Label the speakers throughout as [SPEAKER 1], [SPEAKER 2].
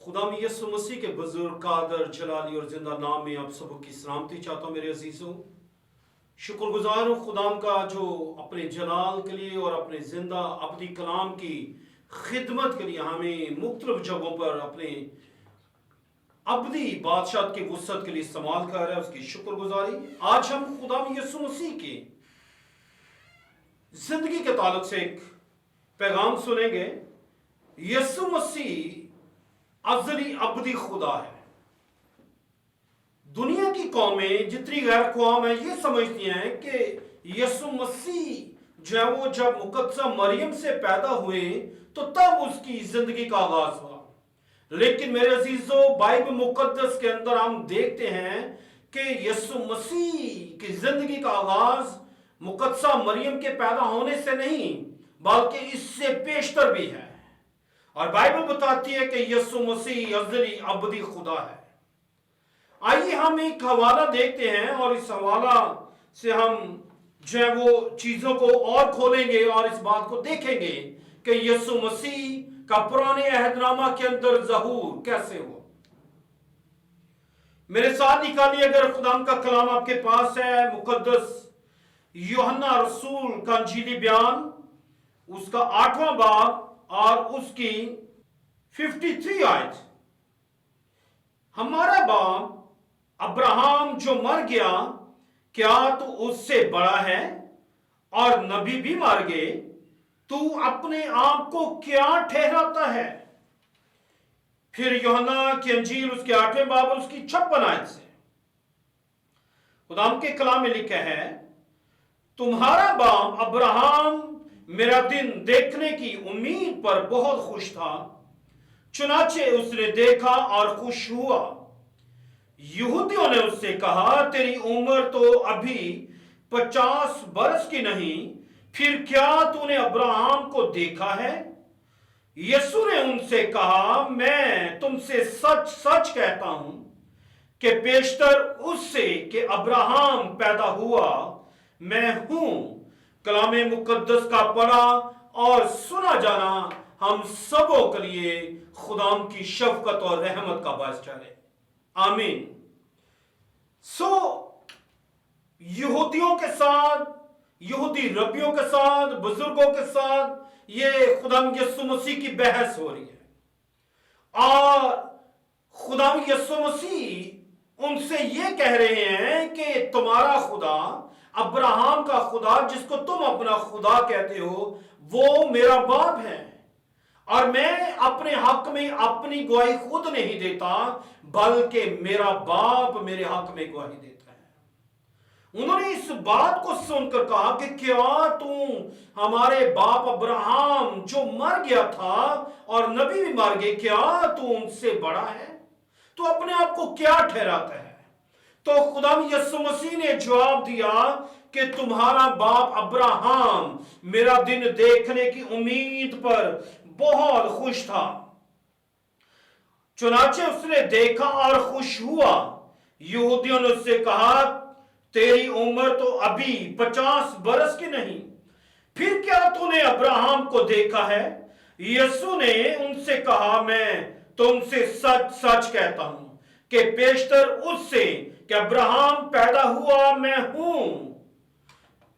[SPEAKER 1] खुदाम यीशु मसीह के बुजुर्ग कादर जलाली और जिंदा नाम में आप सबों की सलामती चाहता हूँ मेरे अजीजों। शुक्रगुजार हूँ खुदाम का जो अपने जलाल के लिए और अपने जिंदा अपनी कलाम की खिदमत के लिए हमें मुख्तलिफ जगहों पर अपने अब्दी बादशाह की वुसअत के लिए इस्तेमाल कर रहा है, उसकी शुक्रगुजारी। आज हम खुदाम यीशु मसीह की जिंदगी के ताल्लुक से एक पैगाम सुनेंगे। यीशु मसीह अज़ली अब्दी खुदा है। दुनिया की कौमें जितनी गैर कौम है ये समझती हैं कि यीशु मसीह जो है वो जब मुकद्दसा मरियम से पैदा हुए तो तब उसकी जिंदगी का आगाज हुआ। लेकिन मेरे अजीजों, बाइबल मुकद्दस के अंदर हम देखते हैं कि यीशु मसीह की जिंदगी का आगाज मुकद्दसा मरियम के पैदा होने से नहीं बल्कि इससे पेशतर भी है। और बाइबल बताती है कि यीशु मसीह अज़ली अब्दी खुदा है। आइए हम एक हवाला देखते हैं और इस हवाला से हम जो है वो चीजों को और खोलेंगे और इस बात को देखेंगे कि यीशु मसीह का पुराने अहदनामा के अंदर ज़हूर कैसे हुआ। मेरे साथ निकालिए, अगर खुदाम का कलाम आपके पास है, मुकद्दस यूहन्ना रसूल का इंजीली बयान, उसका 8वां बाब और उसकी 53 आयत। हमारा बाप अब्राहम जो मर गया, क्या तू उससे बड़ा है? और नबी भी मर गए, तू अपने आप को क्या ठहराता है? फिर यूहन्ना की इंजील उसके 8वें बाब और उसकी 56 आयत से खुदाम के कलाम में लिखा है, तुम्हारा बाप अब्राहम मेरा दिन देखने की उम्मीद पर बहुत खुश था, चुनाचे उसने देखा और खुश हुआ। यहूदियों ने उससे कहा, तेरी उम्र तो अभी 50 बरस की नहीं, फिर क्या तूने अब्राहम को देखा है? यीशु ने उनसे कहा, मैं तुमसे सच सच कहता हूं कि पेशतर उससे कि अब्राहम पैदा हुआ मैं हूं। कलाम मुकद्दस का पढ़ा और सुना जाना हम सबों के लिए खुदाम की शफकत और रहमत का बायस ठहरे। आमीन। यहूदियों के साथ, यहूदी रबियों के साथ, बुजुर्गों के साथ ये खुदाम यीशु मसीह की बहस हो रही है और खुदाम यीशु मसीह उनसे ये कह रहे हैं कि तुम्हारा खुदा, अब्राहम का खुदा जिसको तुम अपना खुदा कहते हो, वो मेरा बाप है और मैं अपने हक में अपनी गवाही खुद नहीं देता बल्कि मेरा बाप मेरे हक में गवाही देता है। उन्होंने इस बात को सुनकर कहा कि क्या तू हमारे बाप अब्राहम जो मर गया था और नबी भी मर गए, क्या तू उनसे बड़ा है? तू अपने आप को क्या ठहराता है? तो खुदाम यीशु मसीह ने जवाब दिया कि तुम्हारा बाप अब्राहम मेरा दिन देखने की उम्मीद पर बहुत खुश था, चुनाचे उसने देखा और खुश हुआ। यहूदियों ने उससे कहा, तेरी उम्र तो अभी 50 बरस की नहीं, फिर क्या तूने अब्राहम को देखा है? यीशु ने उनसे कहा, मैं तुमसे सच सच कहता हूं कि पेशतर उससे कि अब्राहम पैदा हुआ मैं हूं।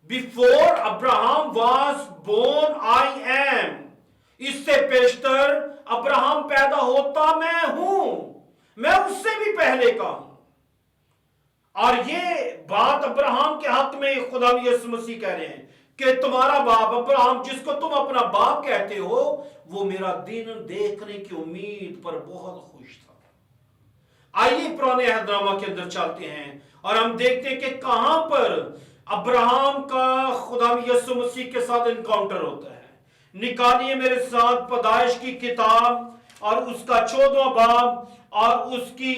[SPEAKER 1] Before Abraham was born I am. इससे पेशतर अब्राहम पैदा होता मैं हूं, मैं उससे भी पहले का हूं। और ये बात अब्राहम के हक में खुदा यीशु मसीह कह रहे हैं कि तुम्हारा बाप अब्राहम जिसको तुम अपना बाप कहते हो, वो मेरा दिन देखने की उम्मीद पर बहुत खुश था। आइए पुराने अहदनामा के अंदर चलते हैं और हम देखते हैं कि कहां पर अब्राहम का खुदा यीशु मसीह के साथ इनकाउंटर होता है। निकालिए मेरे साथ पैदाइश की किताब और उसका 14वां बाब और उसकी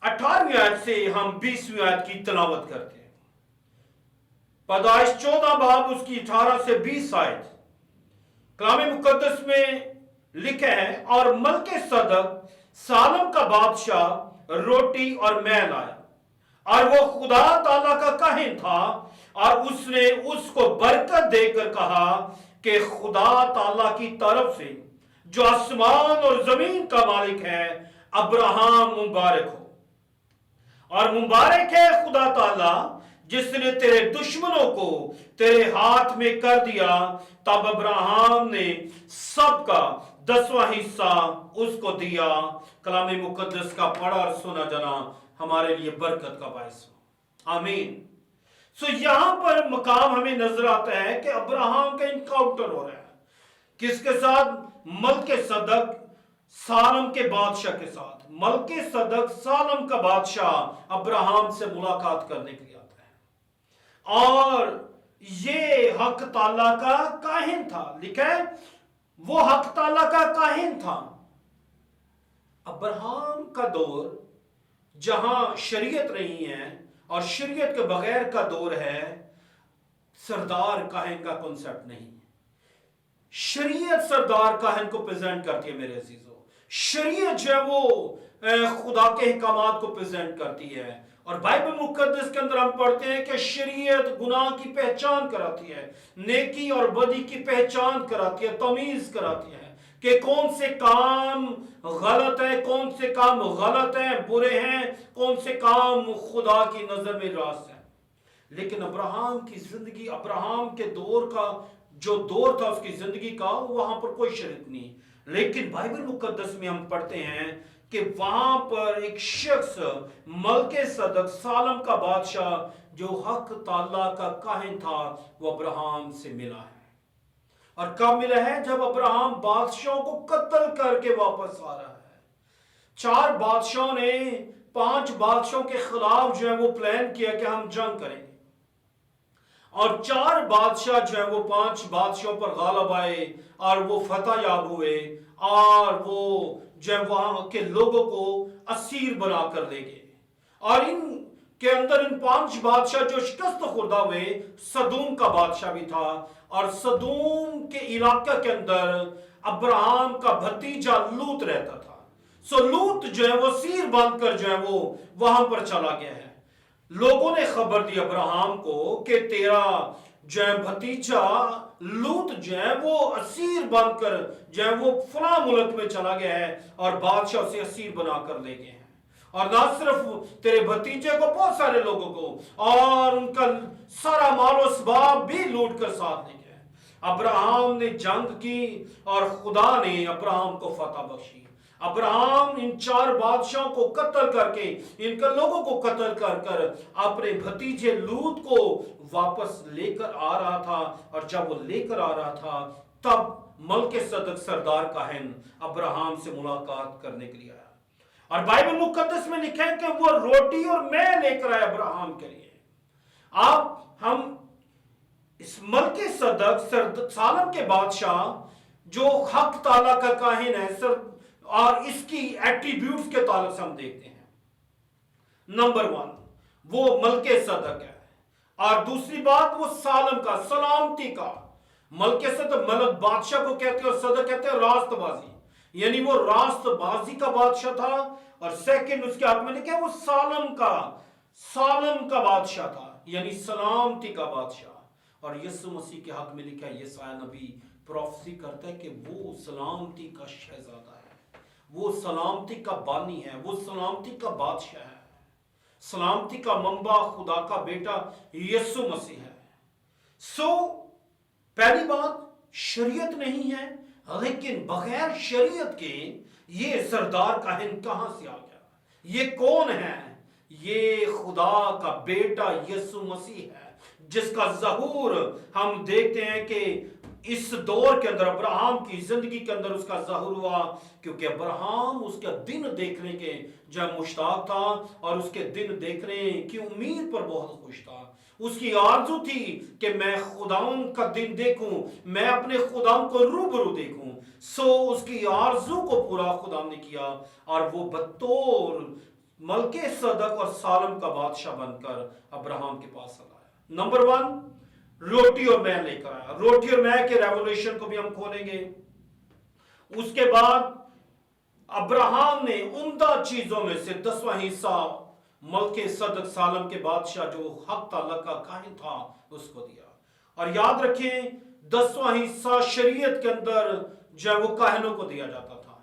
[SPEAKER 1] 18वीं आयत से हम 20वीं आयत की तिलावत करते हैं। पैदाइश 14 बाब उसकी 18 से 20 आयत। कलाम मुकद्दस में लिखा है, और मलके सदक सालम का बादशाह रोटी और मैल आया और वो खुदा ताला का काहिन था और उसने उसको बरकत देकर कहा कि खुदा ताला की तरफ से जो आसमान और जमीन का मालिक है, अब्राहम मुबारक हो। और मुबारक है खुदा ताला जिसने तेरे दुश्मनों को तेरे हाथ में कर दिया। तब अब्राहम ने सबका 10वां हिस्सा उसको दिया। कलाम मुकद्दस का पढ़ा और सुना जाना हमारे लिए बरकत का बायस हो। आमीन। सो यहां पर मकाम हमें नजर आता है कि अब्राहम का इनकाउंटर हो रहा है किसके साथ? मलके सदक सालम के बादशाह के साथ। मलके सदक सालम का बादशाह अब्राहम से मुलाकात करने के लिए आता है और ये हक ताला का काहिन था। लिखा है वो हक ताला का काहिन था। अब्राहम का दौर जहां शरीयत नहीं है और शरीयत के बगैर का दौर है, सरदार काहिन का कॉन्सेप्ट नहीं है। शरीयत सरदार काहिन को प्रेजेंट करती है मेरे अजीजों। शरीयत जो है वो खुदा के अहकामात को प्रेजेंट करती है। और बाइबल मुकद्दस के अंदर हम पढ़ते हैं कि शरीयत गुनाह की पहचान कराती है, नेकी और बदी की पहचान कराती है, तमीज कराती है कि कौन से काम गलत है, कौन से काम गलत है, बुरे हैं, कौन से काम खुदा की नजर में रास्त है। लेकिन अब्राहम की जिंदगी, अब्राहम के दौर का जो दौर था उसकी जिंदगी का, वहां पर कोई शरीयत नहीं। लेकिन बाइबल मुकद्दस में हम पढ़ते हैं कि वहां पर एक शख्स मलके सदक सालम का बादशाह जो हक ताला का काहिन था, वो अब्राहम से मिला है। और कब मिला है? जब अब्राहम बादशाहों को कत्ल करके वापस आ रहा है। 4 बादशाहों ने 5 बादशाहों के खिलाफ जो है वो प्लान किया कि हम जंग करेंगे और 4 बादशाह जो है वो 5 बादशाहों पर गालिब आए और वो फतह याब हुए और वो जो है वहां के लोगों को असीर बनाकर ले गए। और इन के अंदर इन 5 बादशाह जो शिकस्त खुर्दा हुए, सदूम का बादशाह भी था और सदूम के इलाके के अंदर अब्राहम का भतीजा लूत रहता था। सो लूत जो है वो सीर बांधकर जो है वो वहां पर चला गया है। लोगों ने खबर दी अब्राहम को कि तेरा जो है भतीजा लूत जो है वो असीर बनकर जो है वो फला मुल्क में चला गया है और बादशाह उसे असीर बनाकर ले गए हैं। और ना सिर्फ तेरे भतीजे को, बहुत सारे लोगों को और उनका सारा मालो असबाब भी लूट कर साथ ले गए। अब्राहम ने जंग की और खुदा ने अब्राहम को फतह बख्शी। अब्राहम इन 4 बादशाहों को कत्ल करके, इनके लोगों को कत्ल कर कर अपने भतीजे लूत को वापस लेकर आ रहा था। और जब वो लेकर आ रहा था तब मलके सदक सरदार काहिन अब्राहम से मुलाकात करने के लिए आया। और बाइबल मुकद्दस में लिखा है कि वो रोटी और मैं लेकर आए अब्राहम के लिए। आप हम इस मलके सदक सालम के बादशाह जो हक ताला का काहिन है सर, और इसकी एट्रीब्यूट्स के ताल्लुक से हम देखते हैं। नंबर 1 वो मलके सदक है और दूसरी बात वो सालम का, सलामती का। मलके सदक मलक बादशाह को कहते हैं और सदक कहते हैं रास्तबाजी, यानी वो रास्तबाजी का बादशाह था। और सेकंड उसके हाथ में लिखा है वो सालम का बादशाह था, यानी सलामती का बादशाह। और यीशु मसीह के हक में लिखा है, यशायाह नबी प्रोफेसी करता है कि वो सलामती का शहजादा है, वो सलामती का बानी है, वो सलामती का बादशाह है, सलामती का मंबा खुदा का बेटा यीशु मसीह है। सो पहली बात शरीयत नहीं है, लेकिन बगैर शरीयत के ये सरदार काहिन कहां से आ गया? ये कौन है? ये खुदा का बेटा यीशु मसीह है, जिसका ज़हूर हम देखते हैं कि इस दौर के अंदर अब्राहम की जिंदगी के अंदर उसका ज़हूर हुआ, क्योंकि अब्राहम उसका दिन देखने के जो मुश्ताक था और उसके दिन देखने की उम्मीद पर बहुत खुश था। उसकी आरज़ू थी कि मैं खुदाउन का दिन देखूं, मैं अपने खुदाउन को रूबरू देखूं। सो उसकी आरज़ू को पूरा खुदा ने किया और वो बतौर मलके सदक और सालम का बादशाह बनकर अब्राहम के पास आया। नंबर 1 रोटी और मैं लेकर आया। रोटी और मैं के रेवोल्यूशन को भी हम खोलेंगे। उसके बाद अब्राहम ने उम्दा चीजों में से 10वां हिस्सा मलके सदक सालम के बादशाह जो हक ताला का काहिन था उसको दिया। और याद रखें 10वां हिस्सा शरीयत के अंदर जो है वो काहिनों को दिया जाता था,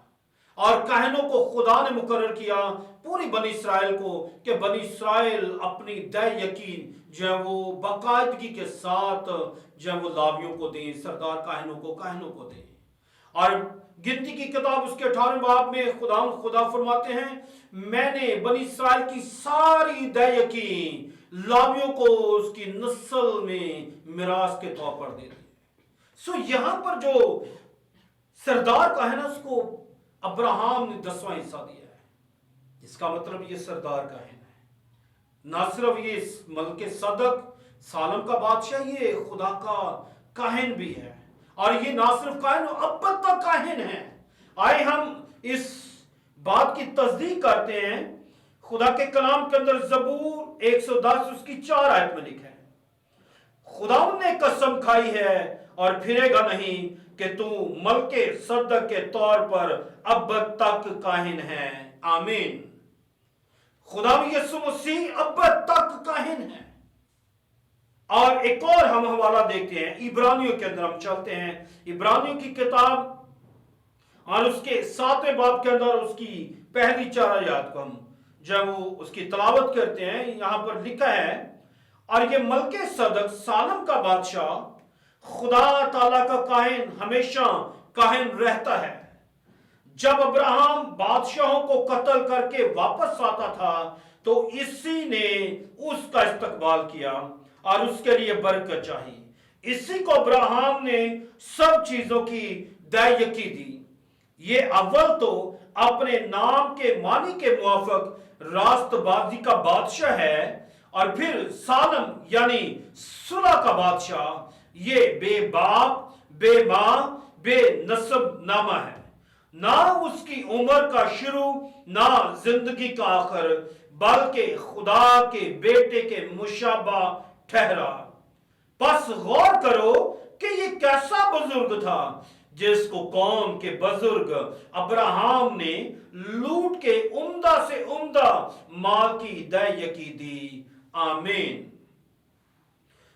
[SPEAKER 1] और काहिनों को खुदा ने मुकर्रर किया पूरी बनी इसराइल को कि बनी इसराइल अपनी दय यकीन जो है वो बाकायदगी के साथ जो है वो लावियों को दें, सरदार काहिनों को दें। और गिनती की किताब उसके 18वें बाब में खुदा फरमाते हैं, मैंने बनी इसराइल की सारी दय यकीन लावियों को उसकी नस्ल में मिरास के तौर पर दे दी। सो यहां पर जो सरदार का है ना, उसको अब्राहम ने 10वां हिस्सा दिया है। इसका मतलब ये सरदार का है ना सिर्फ ये मलके सदक सालम का बादशाह, ये खुदा का काहिन भी है, और ये ना सिर्फ काहिन, अब तक काहिन है। आए हम इस बात की तस्दीक करते हैं। खुदा के कलाम के अंदर ज़बूर 110 उसकी 4 आयत में लिखा है, खुदा ने कसम खाई है और फिरेगा नहीं कि तू मलके सदक के तौर पर अब तक काहिन है। आमीन। खुदा यीशु मसीह अब तक काहिन है। और एक और हम हवाला देखते हैं, इब्रानियों के अंदर हम चलते हैं, इब्रानियों की किताब और उसके 7वें बाब के अंदर उसकी पहली 4 आयत को हम जब वो उसकी तलावत करते हैं, यहां पर लिखा है, और ये मलके सदक सालम का बादशाह खुदा ताला का काहिन हमेशा काहिन रहता है। जब अब्राहम बादशाहों को कत्ल करके वापस आता था तो इसी ने उसका इस्तकबाल किया और उसके लिए बरकत चाहिए। इसी को अब्राहम ने सब चीजों की दायकी दी। ये अव्वल तो अपने नाम के मानी के मुआफिक रास्तबाजी का बादशाह है, और फिर सालम यानी सुलह का बादशाह, ये बेबाप बेमां बेनसब नामा है। ना उसकी उम्र का शुरू ना जिंदगी का आखिर, बल्कि खुदा के बेटे के मुशाबा ठहरा। बस गौर करो कि ये कैसा बुजुर्ग था जिसको कौम के बुजुर्ग अब्राहम ने लूट के उम्दा से उम्दा माल की दायकी दी। आमीन।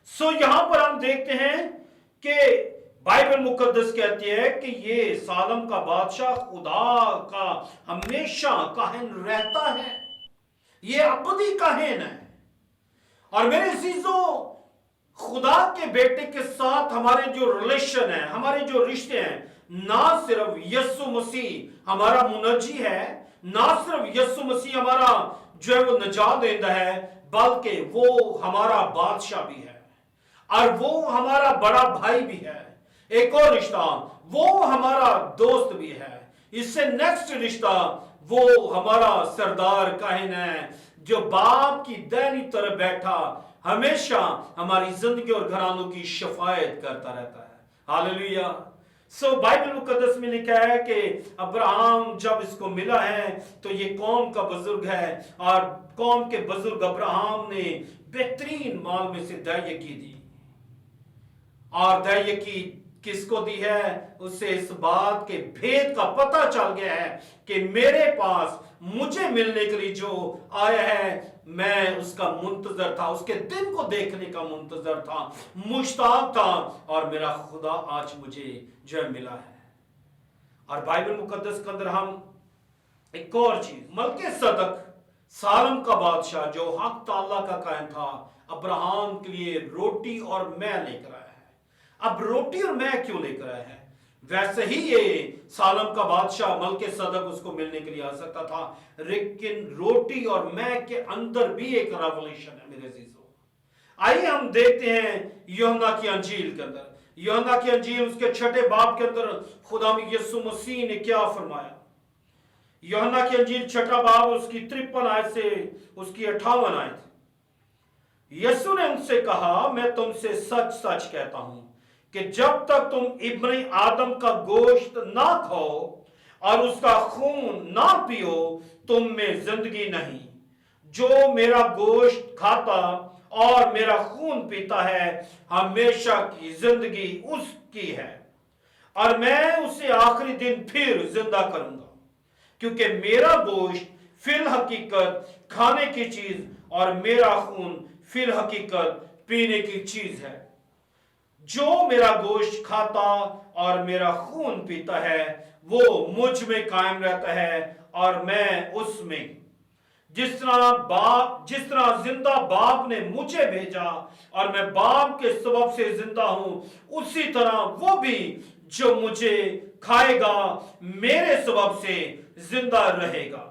[SPEAKER 1] सो यहां पर हम देखते हैं कि बाइबल मुकद्दस कहती है कि ये सालम का बादशाह खुदा का हमेशा काहिन रहता है, ये अबदी काहिन है। और मेरे अजीजों, खुदा के बेटे के साथ हमारे जो रिलेशन है, हमारे जो रिश्ते हैं, ना सिर्फ यीशु मसीह हमारा मुनज्जी है, ना सिर्फ यीशु मसीह हमारा जो है वो नजात देता है, बल्कि वो हमारा बादशाह भी है, और वो हमारा बड़ा भाई भी है। एक और रिश्ता, वो हमारा दोस्त भी है। इससे नेक्स्ट रिश्ता, वो हमारा सरदार काहिन है, जो बाप की दैनी तरह बैठा हमेशा हमारी जिंदगी और घरानों की शफायत करता रहता है। हालेलुया। सो बाइबल मुकद्दस में लिखा है कि अब्राहम जब इसको मिला है तो ये कौम का बुजुर्ग है, और कौम के बुजुर्ग अब्राहम ने बेहतरीन माल में से दायकी दी। और दायकी किसको दी है? उससे इस बात के भेद का पता चल गया है कि मेरे पास मुझे मिलने के लिए जो आया है, मैं उसका मुंतजर था, उसके दिन को देखने का मुंतजर था, मुश्ताक था, और मेरा खुदा आज मुझे जो मिला है। और बाइबल मुकद्दस के अंदर हम एक और चीज, मलके सदक सालम का बादशाह जो हक ताला का कायम था, अब्राहम के लिए रोटी और मैं लेकर आया है। अब रोटी और मैं क्यों लेकर आया है? वैसे ही ये सालम का बादशाह मलके सदक उसको मिलने के लिए आ सकता था, लेकिन रोटी और मैं के अंदर भी एक रेवलेशन है मेरे अजीजों। आइए हम देखते हैं यूहन्ना की अंजील के अंदर, यूहन्ना की अंजील उसके 6 बाब के अंदर खुदा यीशु मसीह ने क्या फरमाया। यूहन्ना की अंजील 6 बाब उसकी 53 आयत से उसकी 58 आयत। यीशु ने उनसे कहा, मैं तुमसे सच सच कहता हूं कि जब तक तुम इब्ने आदम का गोश्त ना खाओ और उसका खून ना पियो, तुम में जिंदगी नहीं। जो मेरा गोश्त खाता और मेरा खून पीता है, हमेशा की जिंदगी उसकी है, और मैं उसे आखिरी दिन फिर जिंदा करूंगा, क्योंकि मेरा गोश्त फिल हकीकत खाने की चीज और मेरा खून फिल हकीकत पीने की चीज है। जो मेरा गोश्त खाता और मेरा खून पीता है वो मुझ में कायम रहता है और मैं उसमें। जिस तरह जिंदा बाप ने मुझे भेजा और मैं बाप के सबब से जिंदा हूं, उसी तरह वो भी जो मुझे खाएगा मेरे सबब से जिंदा रहेगा।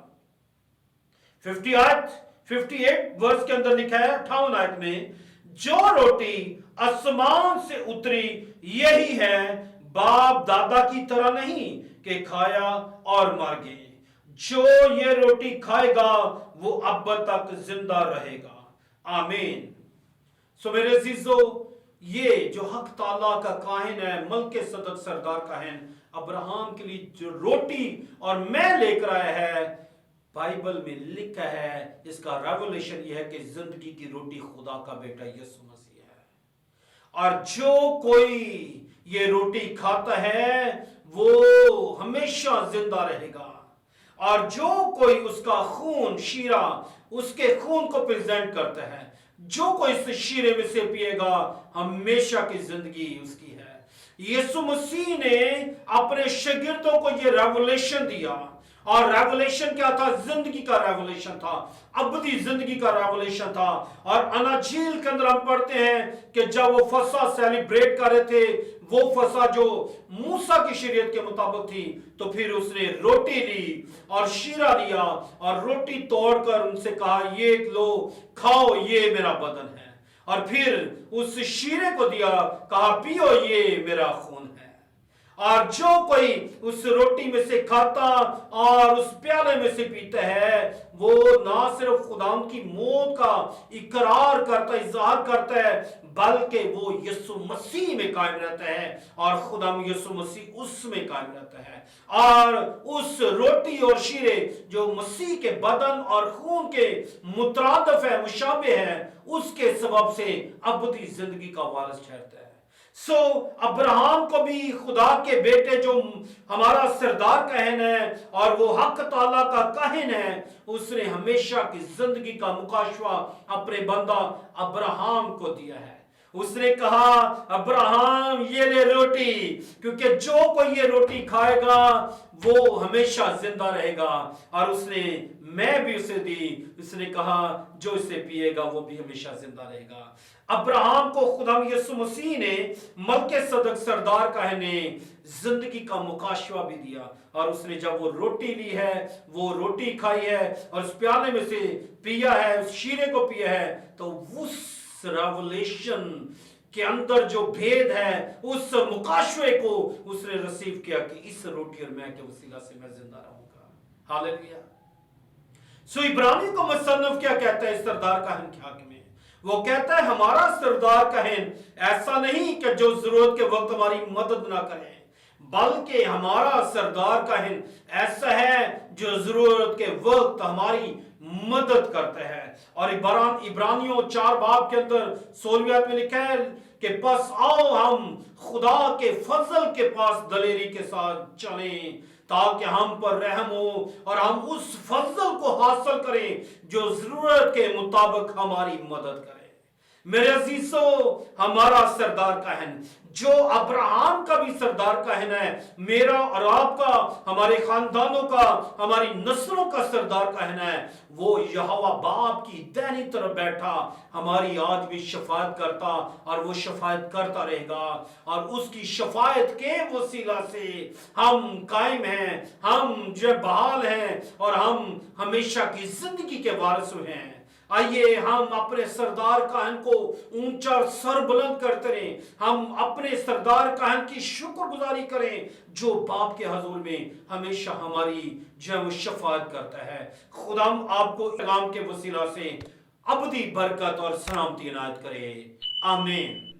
[SPEAKER 1] 58 वर्ष के अंदर लिखा है 58 आयत में, जो रोटी आसमान से उतरी यही है, बाप दादा की तरह नहीं कि खाया और मर गए। जो ये रोटी खाएगा वो अब तक जिंदा रहेगा। आमीन। सो मेरे अजीजों, ये जो हक ताला का काहिन है, मलके सदक सरदार काहिन अब्राहम के लिए जो रोटी और मैं लेकर आया है, बाइबल में लिखा है, इसका रेवलेशन यह है कि जिंदगी की रोटी खुदा का बेटा यीशु मसीह है। और जो कोई ये रोटी खाता है वो हमेशा जिंदा रहेगा। और जो कोई उसका खून शीरा, उसके खून को प्रेजेंट करता है, जो कोई इस शीरे में से पिएगा हमेशा की जिंदगी उसकी है। यीशु मसीह ने अपने शागिर्दों को यह रेवलेशन दिया, और रेवलेशन क्या था? जिंदगी का रेवलेशन था, अबदी जिंदगी का रेवलेशन था। और अनाजील के अंदर हम पढ़ते हैं कि जब वो फसह सेलिब्रेट कर रहे थे, वो फसह जो मूसा की शरीयत के मुताबिक थी, तो फिर उसने रोटी ली और शीरा लिया और रोटी तोड़कर उनसे कहा, ये लो खाओ, ये मेरा बदन है। और फिर उस शीरे को दिया, कहा पियो, ये मेरा खून है। और जो कोई उस रोटी में से खाता और उस प्याले में से पीता है, वो ना सिर्फ खुदाम की मौत का इकरार करता, इजहार करता है, बल्कि वो यीशु मसीह में कायम रहता है और खुदाम यीशु मसीह उसमें कायम रहता है। और उस रोटी और शीरे जो मसीह के बदन और खून के मुतरादिफ है, मुशाबे है, उसके सबब से अबदी जिंदगी का वारिस ठहरता है। अब्राहम को भी खुदा के बेटे जो हमारा सरदार कहन है और वो हक ताला का कहन है, उसने हमेशा की जिंदगी का मुकाशवा अपने बंदा अब्राहम को दिया है। उसने कहा, अब्राहम ये ले रोटी, क्योंकि जो कोई ये रोटी खाएगा वो हमेशा जिंदा रहेगा। और उसने मैं भी उसे दी, उसने कहा जो इसे पिएगा वो भी हमेशा जिंदा रहेगा। अब्राहम को खुदा यीशु मसीह ने मलके सदक सरदार कहन ने जिंदगी का मुकाशवा भी दिया। और उसने जब वो रोटी ली है, वो रोटी खाई है और उस प्याले में से पिया है, उस शीरे को पिया है, तो उस रेवलेशन के अंदर जो भेद है, उस मुकाशवे को उसने रिसीव किया कि इस रोटी और मैं के वसीला से मैं जिंदा रहूंगा। हालेलुया। सो इब्रानी को मुसन्निफ क्या कहता है सरदार कहन के हक में? वो कहता है, हमारा सरदार कहन ऐसा नहीं कि जो जरूरत के वक्त हमारी मदद ना करे, बल्कि हमारा सरदार कहन ऐसा है जो जरूरत के वक्त हमारी मदद करता है। और इब्रानियों 4 बाब के अंदर 16वीं आयत में लिखा है कि बस आओ हम खुदा के फजल के पास दलेरी के साथ चलें, ताकि हम पर रहम हो और हम उस फजल को हासिल करें जो जरूरत के मुताबिक हमारी मदद करे। मेरे अजीजों, हमारा सरदार कहन जो अब्राहम का भी सरदार कहन है, मेरा और आपका, हमारे खानदानों का, हमारी नस्लों का सरदार कहन है, वो यहोवा बाप की दाहिनी तरफ बैठा हमारी आज भी शफायत करता और वो शफायत करता रहेगा। और उसकी शफायत के वसीला से हम कायम हैं, हम जो बहाल हैं और हम हमेशा की जिंदगी के वारिस हैं। आइए हम अपने सरदार कहन को ऊंचा सर बुलंद करते रहें, हम अपने सरदार कहन की शुक्रगुजारी करें जो बाप के हजूर में हमेशा हमारी जो शफाअत करता है। खुदाम आपको इनाम के वसीला से अबदी बरकत और सलामती इनायत करे। आमीन।